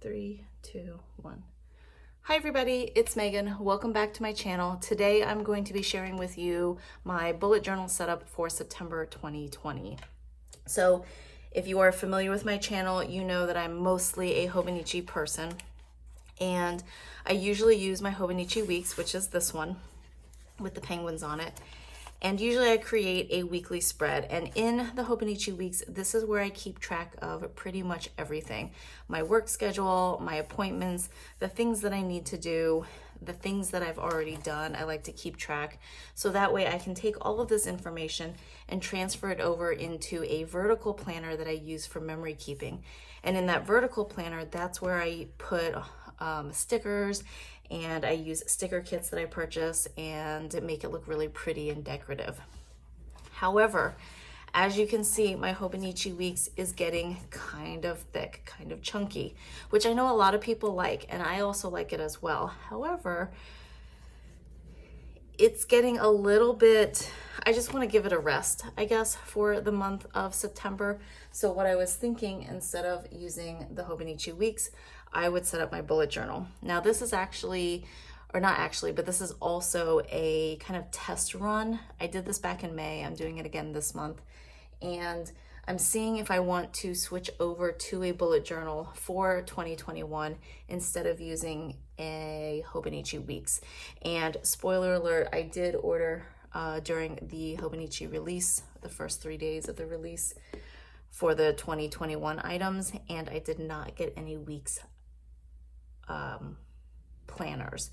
3, 2, 1. Hi everybody, it's Megan. Welcome back to my channel. Today I'm going to be sharing with you my bullet journal setup for September 2020. So if you are familiar with my channel, you know that I'm mostly a Hobonichi person, and I usually use my Hobonichi Weeks, which is this one with the penguins on it. And usually I create a weekly spread, and in the Hobonichi Weeks, this is where I keep track of pretty much everything. My work schedule, my appointments, the things that I need to do, the things that I've already done. I like to keep track, so that way I can take all of this information and transfer it over into a vertical planner that I use for memory keeping. And in that vertical planner, that's where I put stickers, and I use sticker kits that I purchase and make it look really pretty and decorative. However, as you can see, my Hobonichi Weeks is getting kind of thick, kind of chunky, which I know a lot of people like, and I also like it as well. However, it's getting a little bit, I just want to give it a rest, I guess, for the month of September. So what I was thinking, instead of using the Hobonichi Weeks, I would set up my bullet journal. Now this is actually, or not actually, but this is also a kind of test run. I did this back in May. I'm doing it again this month. And I'm seeing if I want to switch over to a bullet journal for 2021 instead of using a Hobonichi Weeks. And spoiler alert, I did order during the Hobonichi release, the first 3 days of the release for the 2021 items, and I did not get any Weeks planners.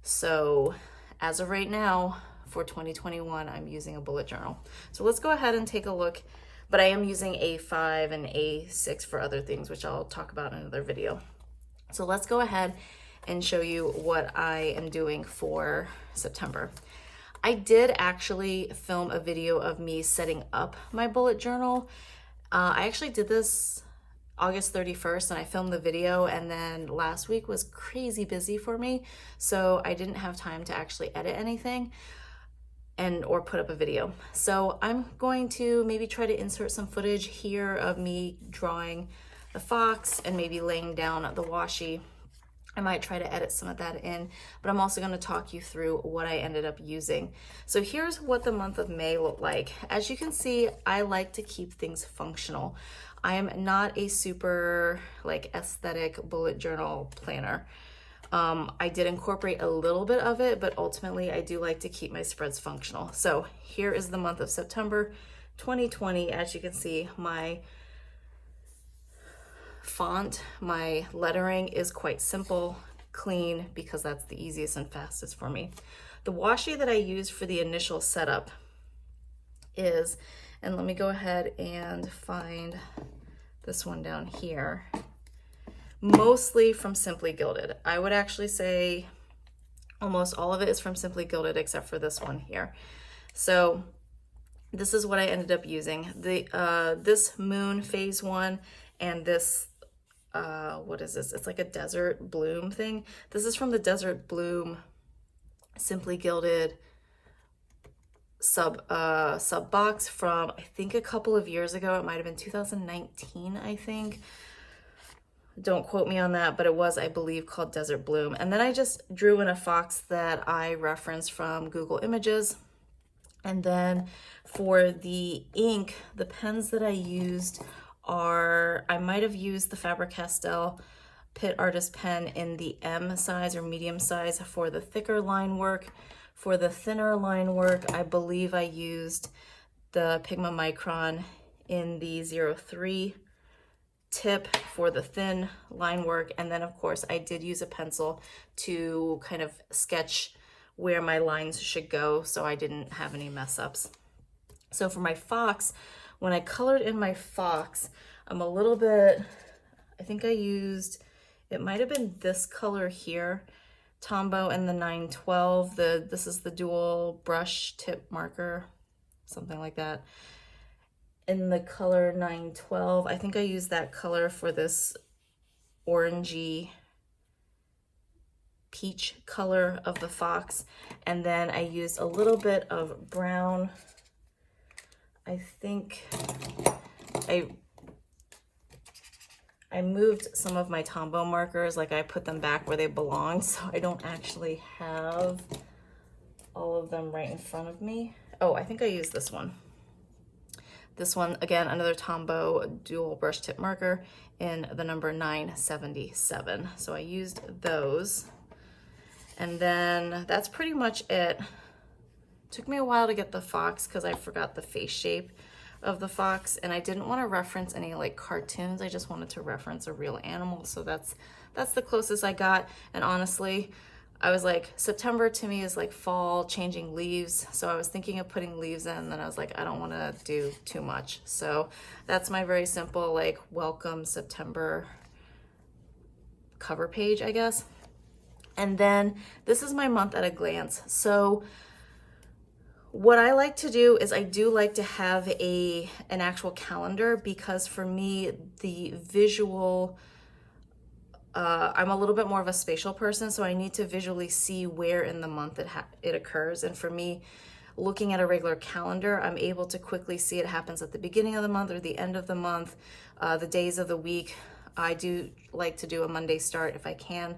So as of right now, for 2021, I'm using a bullet journal. So let's go ahead and take a look. But I am using A5 and A6 for other things, which I'll talk about in another video. So let's go ahead and show you what I am doing for September. I did actually film a video of me setting up my bullet journal. I actually did this August 31st, and I filmed the video, and then last week was crazy busy for me, so I didn't have time to actually edit anything or put up a video. So I'm going to maybe try to insert some footage here of me drawing the fox and maybe laying down the washi. I might try to edit some of that in, but I'm also going to talk you through what I ended up using. So here's what the month of May looked like. As you can see, I like to keep things functional. I am not a super aesthetic bullet journal planner. I did incorporate a little bit of it, but ultimately I do like to keep my spreads functional. So here is the month of September 2020. As you can see, my font, my lettering is quite simple, clean, because that's the easiest and fastest for me. The washi that I use for the initial setup is, and let me go ahead and find this one down here, mostly from Simply Gilded. I would actually say almost all of it is from Simply Gilded except for this one here. So this is what I ended up using. This Moon Phase 1 and this what is this? It's like a Desert Bloom thing. This is from the Desert Bloom Simply Gilded sub box from, I think, a couple of years ago. It might have been 2019, I think. Don't quote me on that, but it was, I believe, called Desert Bloom. And then I just drew in a fox that I referenced from Google Images. And then for the ink, the pens that I used are, I might have used the Faber Castell Pitt Artist Pen in the M size or medium size for the thicker line work. For the thinner line work, I believe I used the Pigma Micron in the 03 tip for the thin line work. And then of course I did use a pencil to kind of sketch where my lines should go so I didn't have any mess ups. So for my fox, when I colored in my fox, I'm a little bit, I think I used, it might have been this color here, Tombow and the 912. This is the dual brush tip marker, something like that. In the color 912, I think I used that color for this orangey peach color of the fox. And then I used a little bit of brown. I think I moved some of my Tombow markers, like I put them back where they belong, so I don't actually have all of them right in front of me. Oh, I think I used this one. This one, again, another Tombow dual brush tip marker in the number 977. So I used those. And then that's pretty much it. Took me a while to get the fox because I forgot the face shape of the fox, and I didn't want to reference any like cartoons. I just wanted to reference a real animal. So that's the closest I got. And honestly, I was like, September to me is like fall, changing leaves. So I was thinking of putting leaves in, and then I was like, I don't want to do too much. So that's my very simple, like, welcome September cover page, I guess. And then this is my month at a glance. So what I like to do is I do like to have an actual calendar, because for me, the visual, I'm a little bit more of a spatial person, so I need to visually see where in the month it occurs. And for me, looking at a regular calendar, I'm able to quickly see it happens at the beginning of the month or the end of the month, the days of the week. I do like to do a Monday start if I can.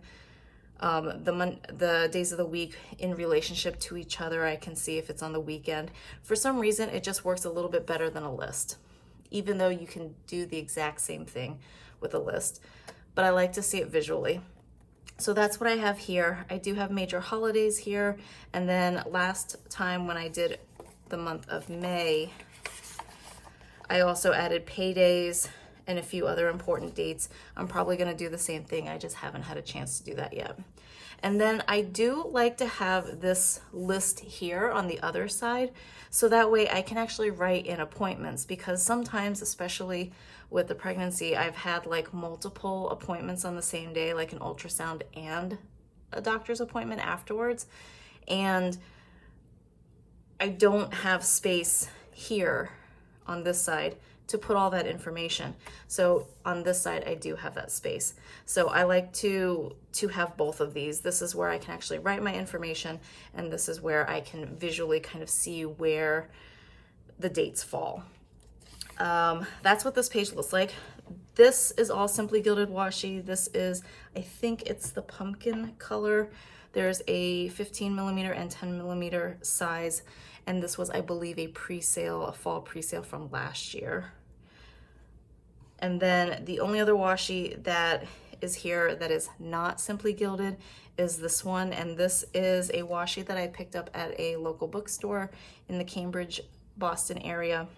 The days of the week in relationship to each other, I can see if it's on the weekend. For some reason, it just works a little bit better than a list, even though you can do the exact same thing with a list. But I like to see it visually. So that's what I have here. I do have major holidays here. And then last time when I did the month of May, I also added paydays and a few other important dates. I'm probably gonna do the same thing. I just haven't had a chance to do that yet. And then I do like to have this list here on the other side, so that way I can actually write in appointments, because sometimes, especially with the pregnancy, I've had like multiple appointments on the same day, like an ultrasound and a doctor's appointment afterwards. And I don't have space here on this side to put all that information. So on this side, I do have that space. So I like to have both of these. This is where I can actually write my information, and this is where I can visually kind of see where the dates fall. That's what this page looks like. This is all Simply Gilded washi. This is, I think it's the pumpkin color. There's a 15 millimeter and 10 millimeter size. And this was, I believe, a pre-sale, a fall pre-sale from last year. And then the only other washi that is here that is not Simply Gilded is this one. And this is a washi that I picked up at a local bookstore in the Cambridge, Boston area.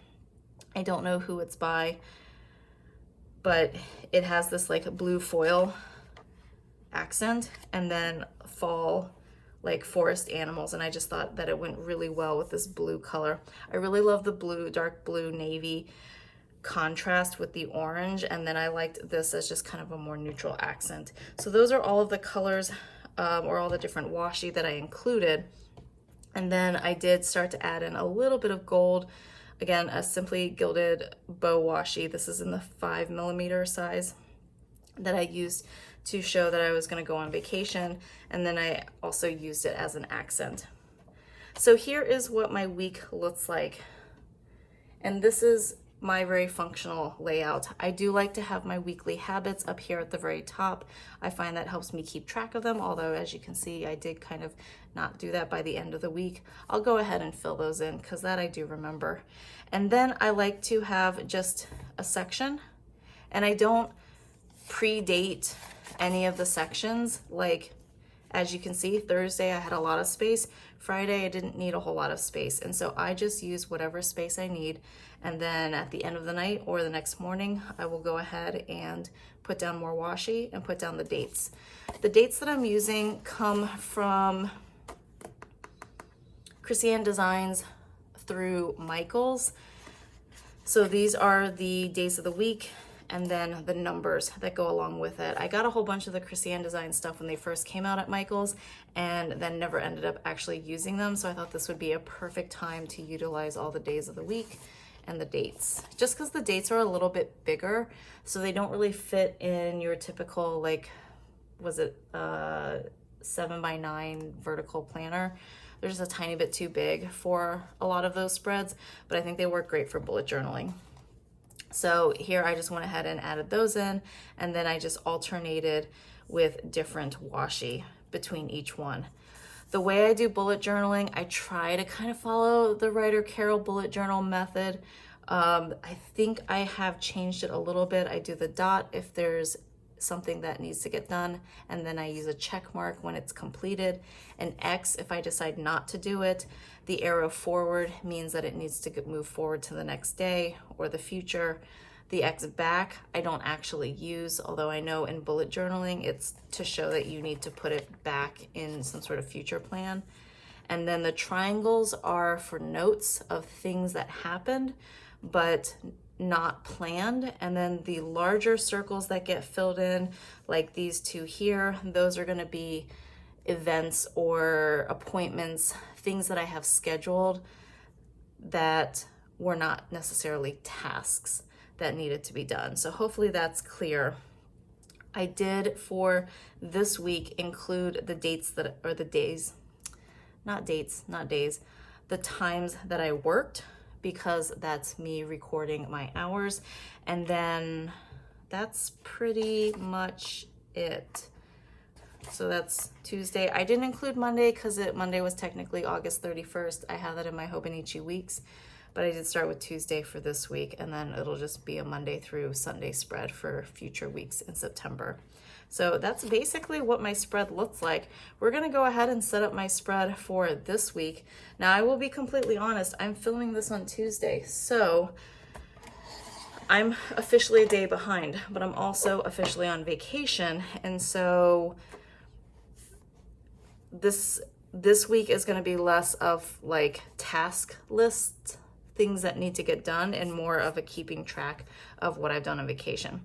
I don't know who it's by, but it has this like blue foil accent and then fall like forest animals, and I just thought that it went really well with this blue color. I really love the blue, dark blue navy contrast with the orange, and then I liked this as just kind of a more neutral accent. So those are all of the colors or all the different washi that I included. And then I did start to add in a little bit of gold. Again, a Simply Gilded bow washi. This is in the 5 millimeter size that I used to show that I was going to go on vacation, and then I also used it as an accent. So here is what my week looks like, and this is my very functional layout. I do like to have my weekly habits up here at the very top. I find that helps me keep track of them, although as you can see, I did kind of not do that by the end of the week. I'll go ahead and fill those in because that I do remember. And then I like to have just a section, and I don't predate any of the sections. Like, as you can see, Thursday I had a lot of space. Friday I didn't need a whole lot of space, and so I just use whatever space I need, and then at the end of the night or the next morning I will go ahead and put down more washi and put down the dates. The dates that I'm using come from Christiane Designs through Michaels. So these are the days of the week and then the numbers that go along with it. I got a whole bunch of the Christiane Design stuff when they first came out at Michaels, and then never ended up actually using them. So I thought this would be a perfect time to utilize all the days of the week and the dates. Just because the dates are a little bit bigger, so they don't really fit in your typical, like, was it 7x9 vertical planner. They're just a tiny bit too big for a lot of those spreads, but I think they work great for bullet journaling. So here I just went ahead and added those in, and then I just alternated with different washi between each one. The way I do bullet journaling, I try to kind of follow the writer Carol bullet journal method. I think I have changed it a little bit. I do the dot if there's something that needs to get done, and then I use a check mark when it's completed, an X if I decide not to do it. The arrow forward means that it needs to move forward to the next day or the future. The X back I don't actually use, although I know in bullet journaling it's to show that you need to put it back in some sort of future plan. And then the triangles are for notes of things that happened but not planned. And then the larger circles that get filled in, like these two here, those are going to be events or appointments, things that I have scheduled that were not necessarily tasks that needed to be done. So hopefully that's clear. I did for this week include the dates that, or the days, not dates, not days, the times that I worked, because that's me recording my hours. And then that's pretty much it. So that's Tuesday. I didn't include Monday because Monday was technically August 31st. I have that in my Hobonichi weeks, but I did start with Tuesday for this week, and then it'll just be a Monday through Sunday spread for future weeks in September. So that's basically what my spread looks like. We're gonna go ahead and set up my spread for this week. Now I will be completely honest, I'm filming this on Tuesday, so I'm officially a day behind, but I'm also officially on vacation. And so this week is gonna be less of like task lists, things that need to get done, and more of a keeping track of what I've done on vacation.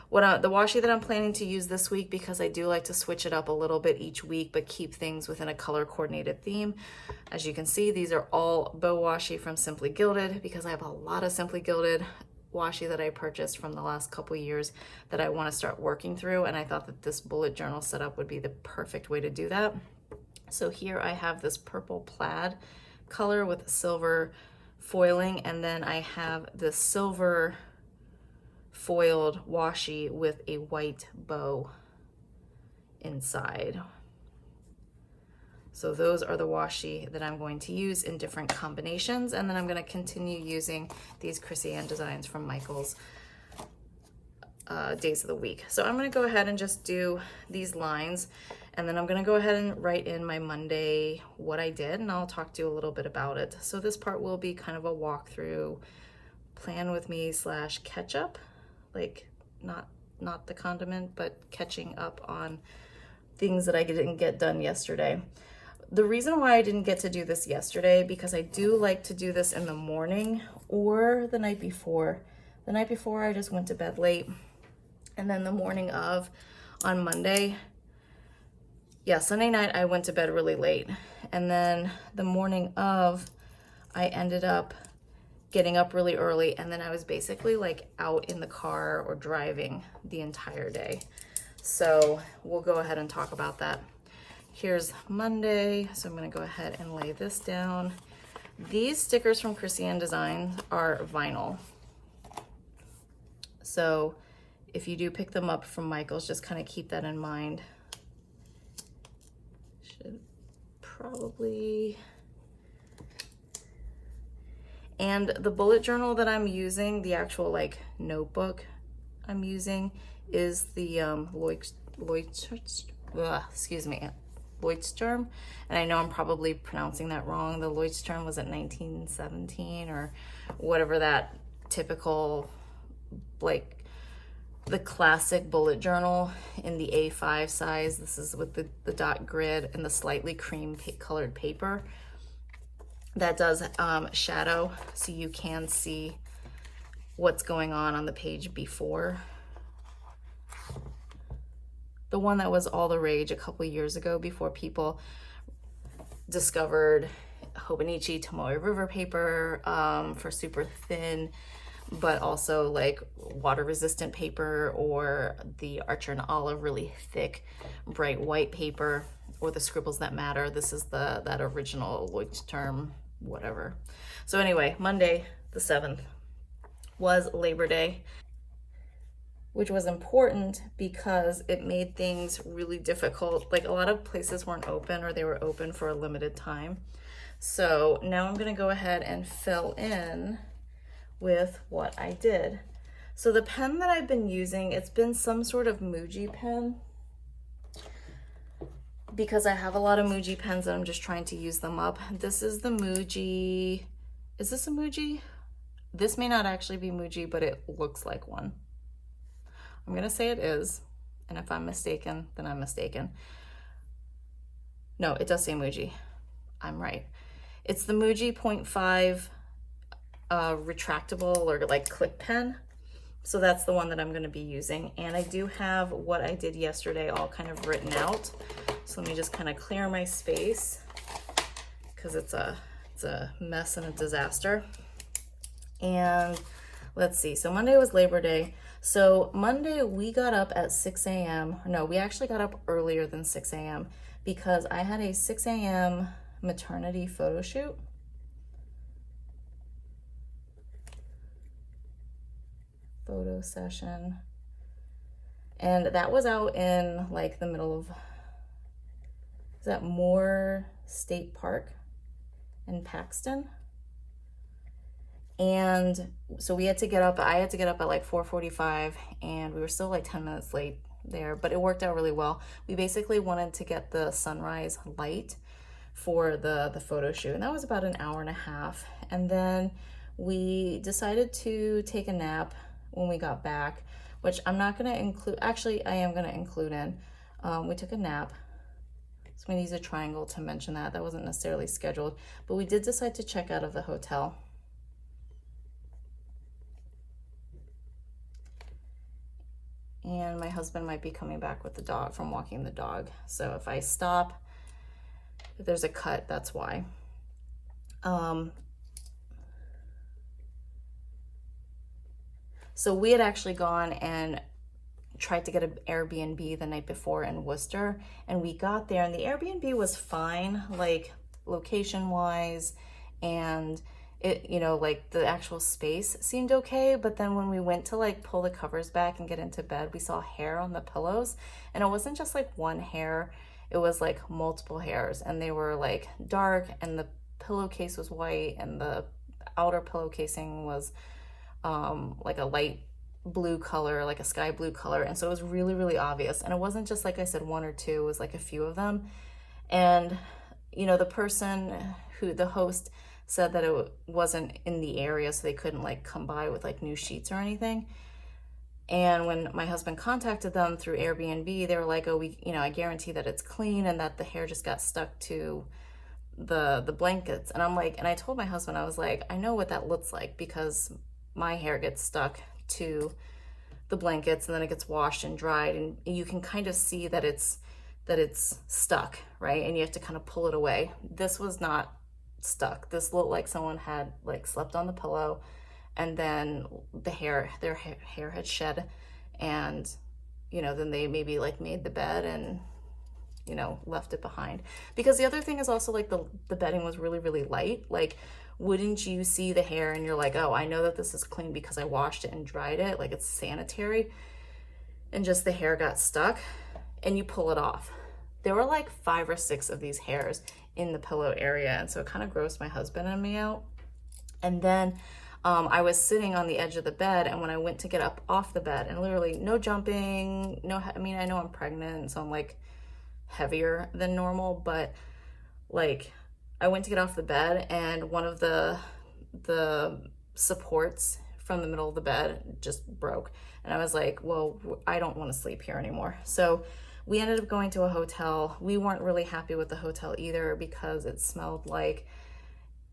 The washi that I'm planning to use this week, because I do like to switch it up a little bit each week, but keep things within a color coordinated theme. As you can see, these are all bow washi from Simply Gilded, because I have a lot of Simply Gilded washi that I purchased from the last couple years that I want to start working through, and I thought that this bullet journal setup would be the perfect way to do that. So here I have this purple plaid color with silver foiling, and then I have the silver foiled washi with a white bow inside. So those are the washi that I'm going to use in different combinations, and then I'm going to continue using these Chrissy Ann designs from Michael's days of the week. So I'm going to go ahead and just do these lines, and then I'm going to go ahead and write in my Monday what I did, and I'll talk to you a little bit about it. So this part will be kind of a walkthrough, plan with me / catch up, like not the condiment, but catching up on things that I didn't get done yesterday. The reason why I didn't get to do this yesterday, because I do like to do this in the morning or the night before. The night before I just went to bed late, and then the morning of, on Monday, yeah, Sunday night I went to bed really late, and then the morning of I ended up getting up really early, and then I was basically like out in the car or driving the entire day. So we'll go ahead and talk about that. Here's Monday, so I'm gonna go ahead and lay this down. These stickers from Chrissy Ann Designs are vinyl. So if you do pick them up from Michael's, just kind of keep that in mind. Should probably... And the bullet journal that I'm using, the actual like notebook I'm using, is the Leuchtturm. And I know I'm probably pronouncing that wrong. The Leuchtturm was at 1917 or whatever, that typical, like the classic bullet journal in the A5 size. This is with the dot grid and the slightly cream colored paper. That does shadow, so you can see what's going on the page before. The one that was all the rage a couple years ago, before people discovered Hobonichi Tomoe River paper for super thin, but also like water resistant paper, or the Archer and Olive really thick, bright white paper, or the Scribbles That Matter. This is that original Leuchtturm, whatever. So anyway, Monday the 7th. was Labor Day, which was important because it made things really difficult. Like a lot of places weren't open, or they were open for a limited time. So now I'm gonna go ahead and fill in with what I did. So the pen that I've been using, it's been some sort of Muji pen, because I have a lot of Muji pens and I'm just trying to use them up. This is the Muji, is this a Muji? This may not actually be Muji, but it looks like one. I'm gonna say it is, and if I'm mistaken, then I'm mistaken. No, it does say Muji. I'm right. It's the Muji 0.5 retractable or like clip pen. So that's the one that I'm gonna be using. And I do have what I did yesterday all kind of written out. So let me just kind of clear my space, because it's a mess and a disaster. And let's see, so Monday was Labor Day. So Monday we got up at 6 a.m. No, we actually got up earlier than 6 a.m. because I had a 6 a.m. maternity photo shoot. Photo session. And that was out in like the middle of, is that Moore State Park in Paxton? And so we had to get up, I had to get up at like 4:45, and we were still like 10 minutes late there, but it worked out really well. We basically wanted to get the sunrise light for the photo shoot, and that was about an hour and a half. And then we decided to take a nap when we got back, which I'm not gonna include, actually I am gonna include in. We took a nap. So I'm gonna use a triangle to mention that. That wasn't necessarily scheduled, but we did decide to check out of the hotel. And my husband might be coming back with the dog from walking the dog. So if I stop, if there's a cut, that's why. So we had actually gone and tried to get an Airbnb the night before in Worcester, and we got there and the Airbnb was fine, like location wise, and it, you know, like the actual space seemed okay. But then when we went to like pull the covers back and get into bed, we saw hair on the pillows, and it wasn't just like one hair, it was like multiple hairs, and they were like dark, and the pillowcase was white, and the outer pillow casing was like a light blue color, like a sky blue color. And so it was really, really obvious. And it wasn't just, like I said, one or two, it was like a few of them. And, you know, the person who, the host said that it wasn't in the area, so they couldn't like come by with like new sheets or anything. And when my husband contacted them through Airbnb, they were like, oh, we, you know, I guarantee that it's clean and that the hair just got stuck to the blankets. And I'm like, and I told my husband, I was like, I know what that looks like, because my hair gets stuck to the blankets and then it gets washed and dried, and you can kind of see that it's stuck, right? And you have to kind of pull it away. This was not stuck. This looked like someone had like slept on the pillow, and then their hair had shed, and you know, then they maybe like made the bed and, you know, left it behind. Because the other thing is also like the bedding was really, really light. Like, wouldn't you see the hair and you're like, oh, I know that this is clean because I washed it and dried it, like it's sanitary, and just the hair got stuck, and you pull it off. There were like 5 or 6 of these hairs in the pillow area, and so it kind of grossed my husband and me out. And then I was sitting on the edge of the bed, and when I went to get up off the bed, and literally no jumping, no, I mean, I know I'm pregnant, so I'm like heavier than normal, but like I went to get off the bed, and one of the supports from the middle of the bed just broke. And I was like, well, I don't want to sleep here anymore. So we ended up going to a hotel. We weren't really happy with the hotel either, because it smelled like,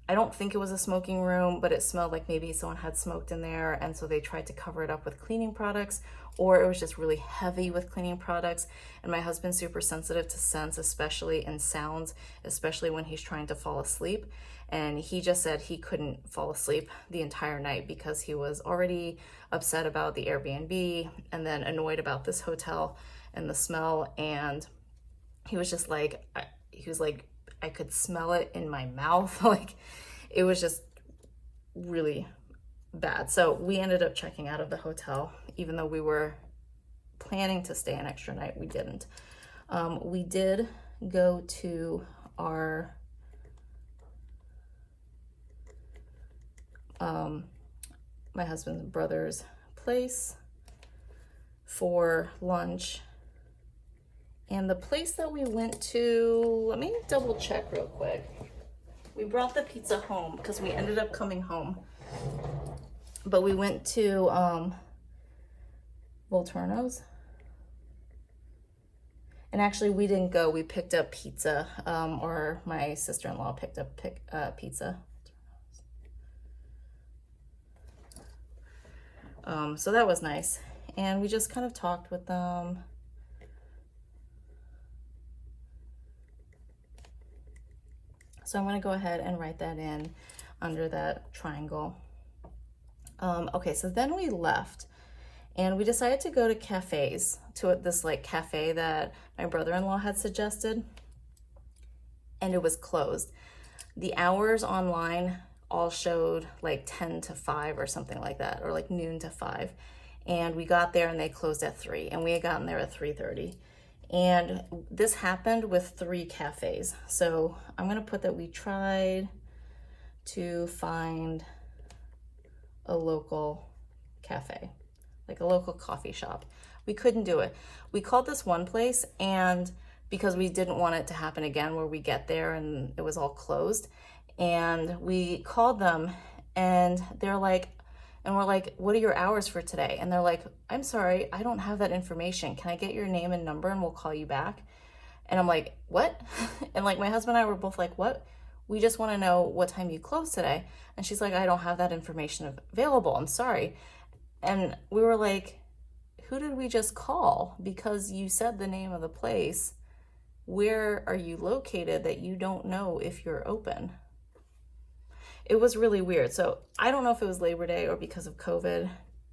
I don't think it was a smoking room, but it smelled like maybe someone had smoked in there, and so they tried to cover it up with cleaning products, or it was just really heavy with cleaning products. And my husband's super sensitive to scents, especially in sounds, especially when he's trying to fall asleep. And he just said he couldn't fall asleep the entire night because he was already upset about the Airbnb and then annoyed about this hotel and the smell. And he was just like, I could smell it in my mouth. Like, it was just really bad. So we ended up checking out of the hotel, even though we were planning to stay an extra night. We didn't. We did go to our my husband's brother's place for lunch. And the place that we went to, let me double check real quick. We brought the pizza home because we ended up coming home. But we went to Volturno's. And actually we didn't go, we picked up pizza, or my sister-in-law picked up pizza. So that was nice. And we just kind of talked with them. So I'm going to go ahead and write that in under that triangle. Okay, so then we left and we decided to go to cafes, to this like cafe that my brother-in-law had suggested, and it was closed. The hours online all showed like 10 to 5 or something like that, or like noon to 5. And we got there and they closed at 3, and we had gotten there at 3:30. And this happened with 3 cafes. So I'm gonna put that we tried to find a local cafe, like a local coffee shop. We couldn't do it. We called this one place, and because we didn't want it to happen again where we get there and it was all closed, and we called them and they're like, and we're like, what are your hours for today? And they're like, I'm sorry, I don't have that information. Can I get your name and number and we'll call you back? And I'm like, what? And like my husband and I were both like, what? We just want to know what time you close today. And she's like, I don't have that information available. I'm sorry. And we were like, who did we just call? Because you said the name of the place. Where are you located that you don't know if you're open? It was really weird. So I don't know if it was Labor Day or because of COVID,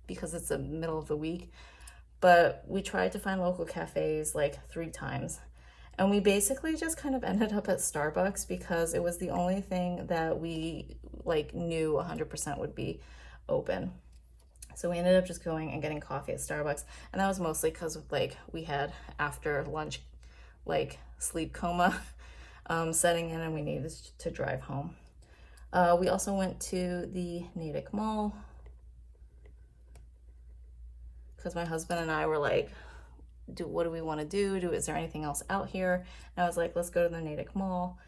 because it's the middle of the week, but we tried to find local cafes like 3 times. And we basically just kind of ended up at Starbucks because it was the only thing that we like knew 100% would be open. So we ended up just going and getting coffee at Starbucks. And that was mostly because like we had after lunch, like sleep coma setting in, and we needed to drive home. We also went to the Natick Mall because my husband and I were like, what do we want to do? Is there anything else out here? And I was like, let's go to the Natick Mall.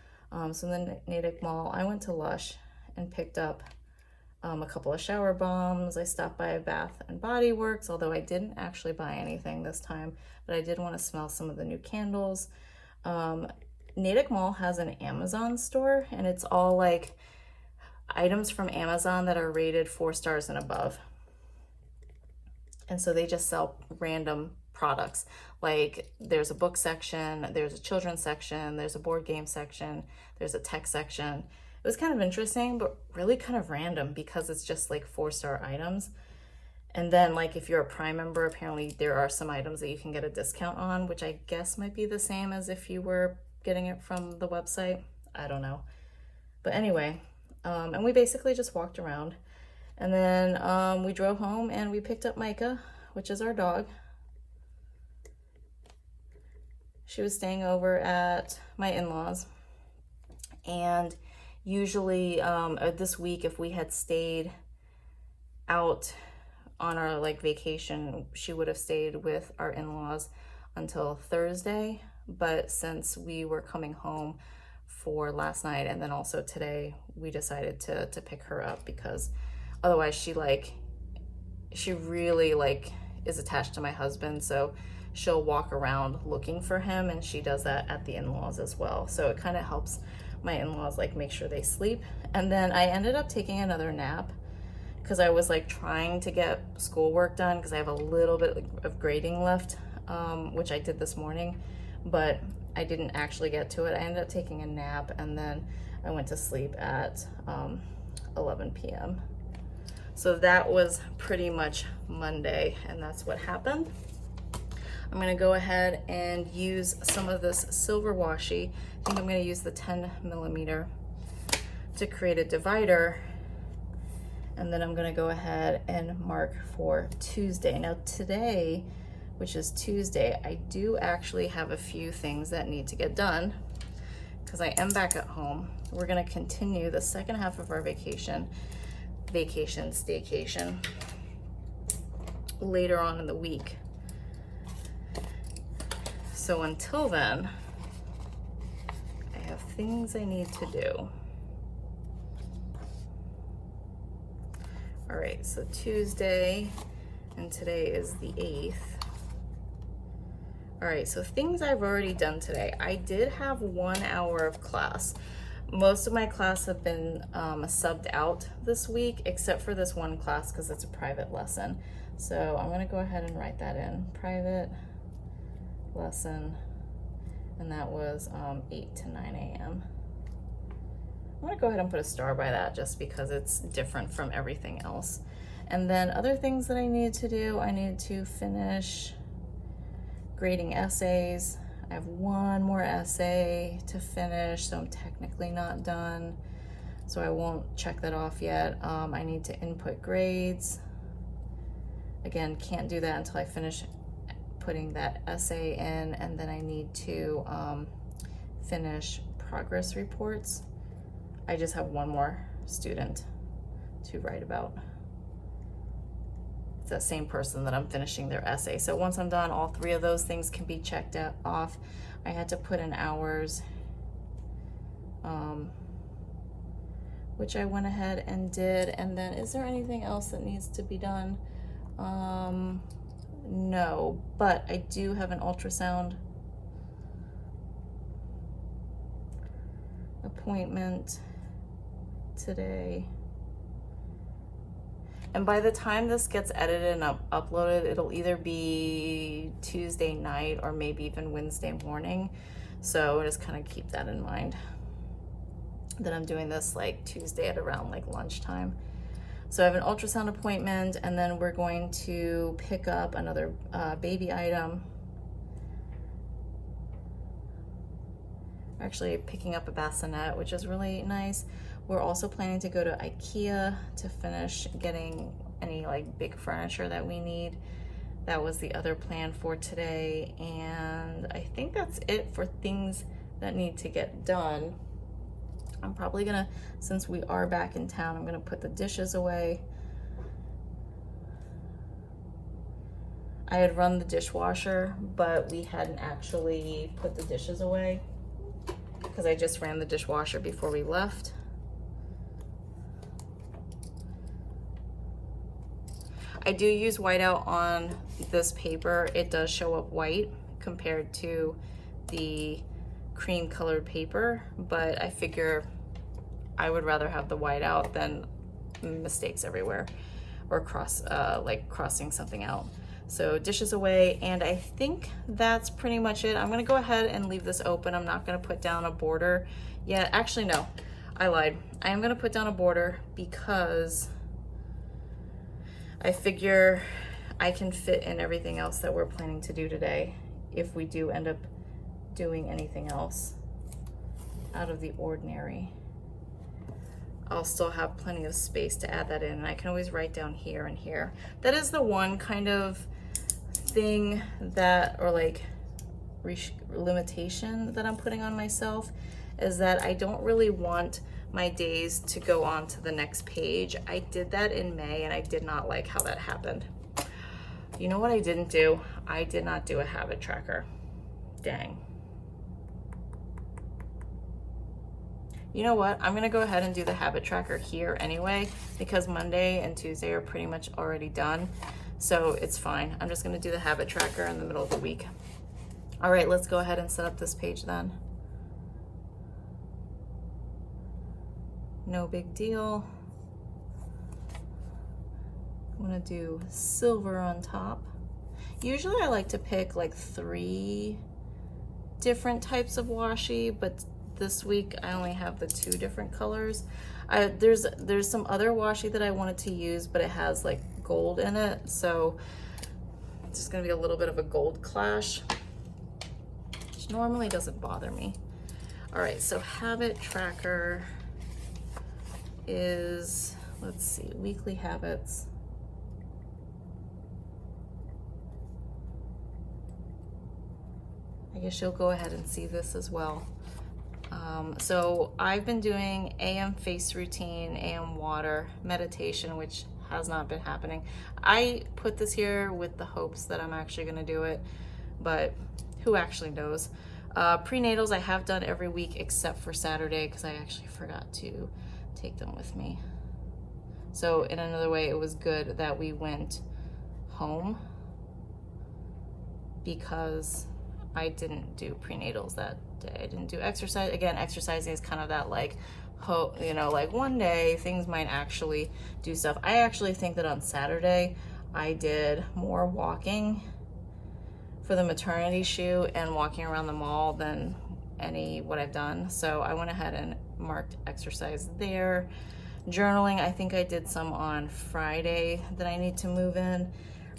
So in the Natick Mall, I went to Lush and picked up a couple of shower bombs. I stopped by Bath and Body Works, although I didn't actually buy anything this time, but I did want to smell some of the new candles. Natick Mall has an Amazon store, and it's all like items from Amazon that are rated 4 stars and above. And so they just sell random products. Like there's a book section, there's a children's section, there's a board game section, there's a tech section. It was kind of interesting, but really kind of random because it's just like 4-star items. And then like if you're a Prime member, apparently there are some items that you can get a discount on, which I guess might be the same as if you were getting it from the website. I don't know. But anyway, and we basically just walked around, and then we drove home and we picked up Micah, which is our dog. She was staying over at my in-laws, and usually this week if we had stayed out on our like vacation, she would have stayed with our in-laws until Thursday, but since we were coming home for last night and then also today, we decided to pick her up because otherwise she really like is attached to my husband, so she'll walk around looking for him, and she does that at the in-laws as well. So it kind of helps my in-laws like make sure they sleep. And then I ended up taking another nap because I was like trying to get schoolwork done because I have a little bit of grading left, which I did this morning, but I didn't actually get to it. I ended up taking a nap, and then I went to sleep at 11 p.m. So that was pretty much Monday, and that's what happened. I'm gonna go ahead and use some of this silver washi. I think I'm gonna use the 10 millimeter to create a divider. And then I'm gonna go ahead and mark for Tuesday. Now today, which is Tuesday, I do actually have a few things that need to get done because I am back at home. We're gonna continue the second half of our staycation, later on in the week. So until then, I have things I need to do. All right, so Tuesday, and today is the 8th. All right, so things I've already done today. I did have 1 hour of class. Most of my class have been subbed out this week, except for this one class because it's a private lesson. So I'm gonna go ahead and write that in, private lesson, and that was 8 to 9 a.m. I'm gonna go ahead and put a star by that just because it's different from everything else. And then other things that I needed to do, I needed to finish grading essays. I have 1 more essay to finish, so I'm technically not done. So I won't check that off yet. I need to input grades. Again, can't do that until I finish putting that essay in, and then I need to finish progress reports. I just have 1 more student to write about. It's that same person that I'm finishing their essay. So once I'm done, all 3 of those things can be checked off. I had to put in hours, which I went ahead and did. And then is there anything else that needs to be done? No, but I do have an ultrasound appointment today. And by the time this gets edited and uploaded, it'll either be Tuesday night or maybe even Wednesday morning. So just kind of keep that in mind, that I'm doing this like Tuesday at around like lunchtime. So I have an ultrasound appointment, and then we're going to pick up another baby item. Actually picking up a bassinet, which is really nice. We're also planning to go to IKEA to finish getting any like big furniture that we need. That was the other plan for today. And I think that's it for things that need to get done. I'm probably gonna, since we are back in town, I'm gonna put the dishes away. I had run the dishwasher, but we hadn't actually put the dishes away because I just ran the dishwasher before we left. I do use whiteout on this paper. It does show up white compared to the cream colored paper, but I figure I would rather have the whiteout than mistakes everywhere or crossing something out. So dishes away, and I think that's pretty much it. I'm gonna go ahead and leave this open. I'm not gonna put down a border yet. Actually, no, I lied. I am gonna put down a border because I figure I can fit in everything else that we're planning to do today if we do end up doing anything else out of the ordinary. I'll still have plenty of space to add that in, and I can always write down here and here. That is the one kind of thing that, or like limitation that I'm putting on myself, is that I don't really want my days to go on to the next page. I did that in May and I did not like how that happened. You know what I didn't do? I did not do a habit tracker. Dang. You know what? I'm gonna go ahead and do the habit tracker here anyway, because Monday and Tuesday are pretty much already done. So it's fine. I'm just gonna do the habit tracker in the middle of the week. All right, let's go ahead and set up this page then. No big deal. I'm gonna do silver on top. Usually I like to pick like 3 different types of washi, but this week I only have the 2 different colors. There's some other washi that I wanted to use, but it has like gold in it, so it's just gonna be a little bit of a gold clash, which normally doesn't bother me. All right, so habit tracker is let's see, weekly habits. I guess you'll go ahead and see this as well. So I've been doing AM face routine, AM water, meditation, which has not been happening. I put this here with the hopes that I'm actually gonna do it, but who actually knows? Prenatals I have done every week except for Saturday because I actually forgot to take them with me. So in another way, it was good that we went home because I didn't do prenatals that day. I didn't do exercise. Again, exercising is kind of that like, you know, like one day things might actually do stuff. I actually think that on Saturday I did more walking for the maternity shoot and walking around the mall than what I've done. So I went ahead and marked exercise there. Journaling, I think I did some on Friday that I need to move in.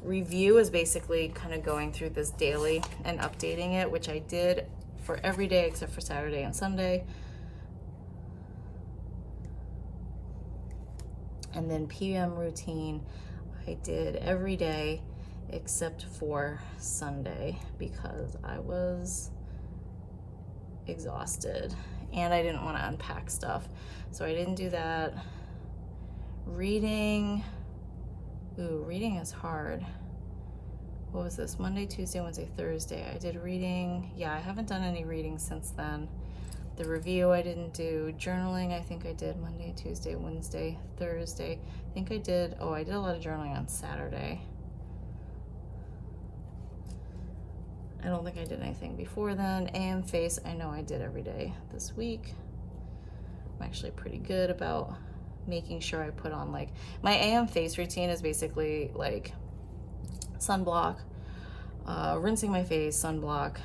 Review is basically kind of going through this daily and updating it, which I did for every day except for Saturday and Sunday. And then PM routine, I did every day except for Sunday because I was exhausted and I didn't want to unpack stuff. So I didn't do that. Reading, ooh, reading is hard. What was this? Monday, Tuesday, Wednesday, Thursday. I did reading. Yeah, I haven't done any reading since then. The review I didn't do. Journaling, I think I did Monday, Tuesday, Wednesday, Thursday. I think I did, oh, I did a lot of journaling on Saturday. I don't think I did anything before then. AM face, I know I did every day this week. I'm actually pretty good about making sure I put on like, my AM face routine is basically like sunblock, rinsing my face, sunblock,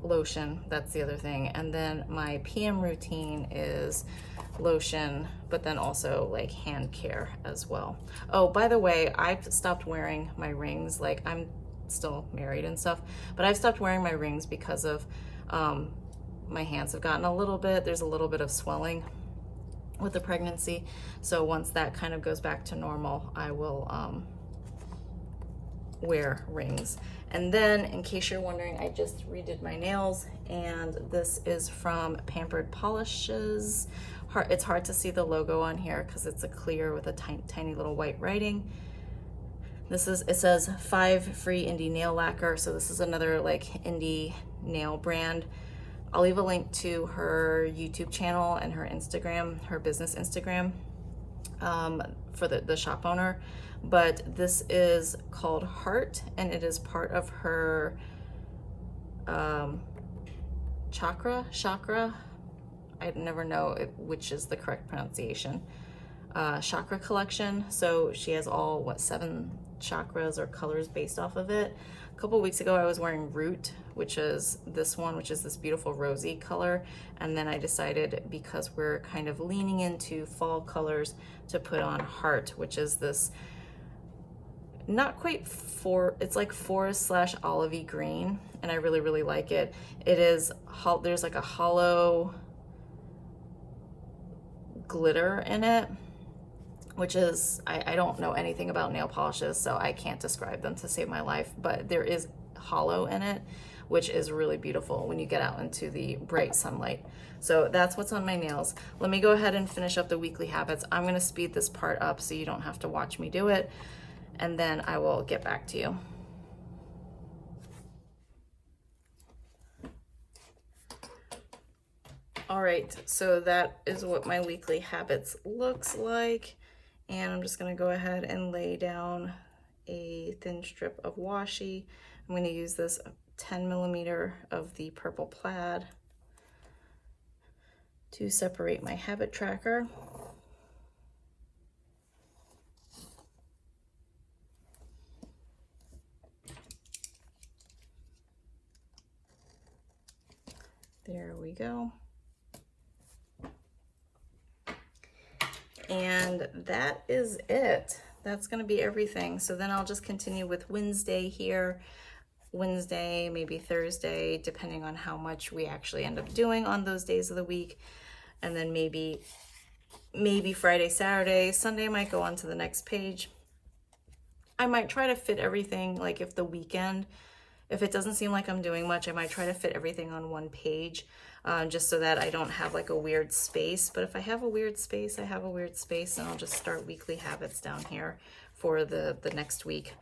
lotion, that's the other thing. And then my PM routine is lotion, but then also like hand care as well. Oh, by the way, I've stopped wearing my rings. Like I'm still married and stuff, but I've stopped wearing my rings because of my hands have gotten a little bit, there's a little bit of swelling with the pregnancy. So once that kind of goes back to normal, I will wear rings. And then in case you're wondering, I just redid my nails and this is from Pampered Polishes. It's hard to see the logo on here because it's a clear with a tiny little white writing. It says 5 free indie nail lacquer. So this is another like indie nail brand. I'll leave a link to her YouTube channel and her Instagram, her business Instagram, for the shop owner. But this is called Heart and it is part of her chakra. I never know which is the correct pronunciation. Chakra collection. So she has all, 7 chakras or colors based off of it. A couple weeks ago I was wearing Root, which is this one, which is this beautiful rosy color. And then I decided, because we're kind of leaning into fall colors, to put on Heart, which is this not quite it's like forest / olivey green, and I really, really like it. It is, there's like a hollow glitter in it, which is, I don't know anything about nail polishes, so I can't describe them to save my life, but there is hollow in it, which is really beautiful when you get out into the bright sunlight. So that's what's on my nails. Let me go ahead and finish up the weekly habits. I'm gonna speed this part up so you don't have to watch me do it, and then I will get back to you. All right, so that is what my weekly habits looks like. And I'm just gonna go ahead and lay down a thin strip of washi. I'm gonna use this 10mm of the purple plaid to separate my habit tracker. There we go. And that is it. That's going to be everything. So then I'll just continue with Wednesday here. Wednesday, maybe Thursday, depending on how much we actually end up doing on those days of the week. And then maybe Friday, Saturday, Sunday might go on to the next page. I might try to fit everything, like if it doesn't seem like I'm doing much, I might try to fit everything on one page, just so that I don't have like a weird space. But if I have a weird space, I have a weird space, and I'll just start weekly habits down here for the next week.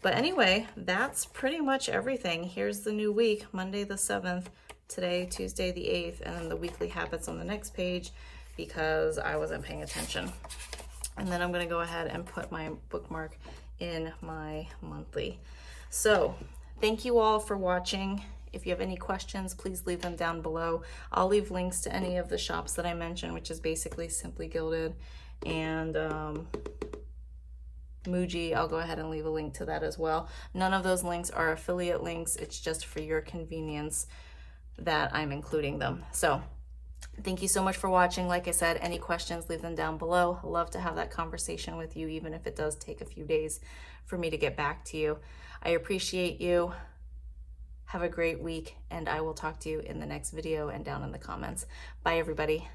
But anyway, that's pretty much everything. Here's the new week, Monday the 7th, today, Tuesday the 8th, and then the weekly habits on the next page because I wasn't paying attention. And then I'm gonna go ahead and put my bookmark in my monthly. So thank you all for watching. If you have any questions, please leave them down below. I'll leave links to any of the shops that I mentioned, which is basically Simply Gilded and Muji. I'll go ahead and leave a link to that as well. None of those links are affiliate links. It's just for your convenience that I'm including them. So thank you so much for watching. Like I said, any questions, leave them down below. I love to have that conversation with you, even if it does take a few days for me to get back to you. I appreciate you. Have a great week, and I will talk to you in the next video and down in the comments. Bye, everybody.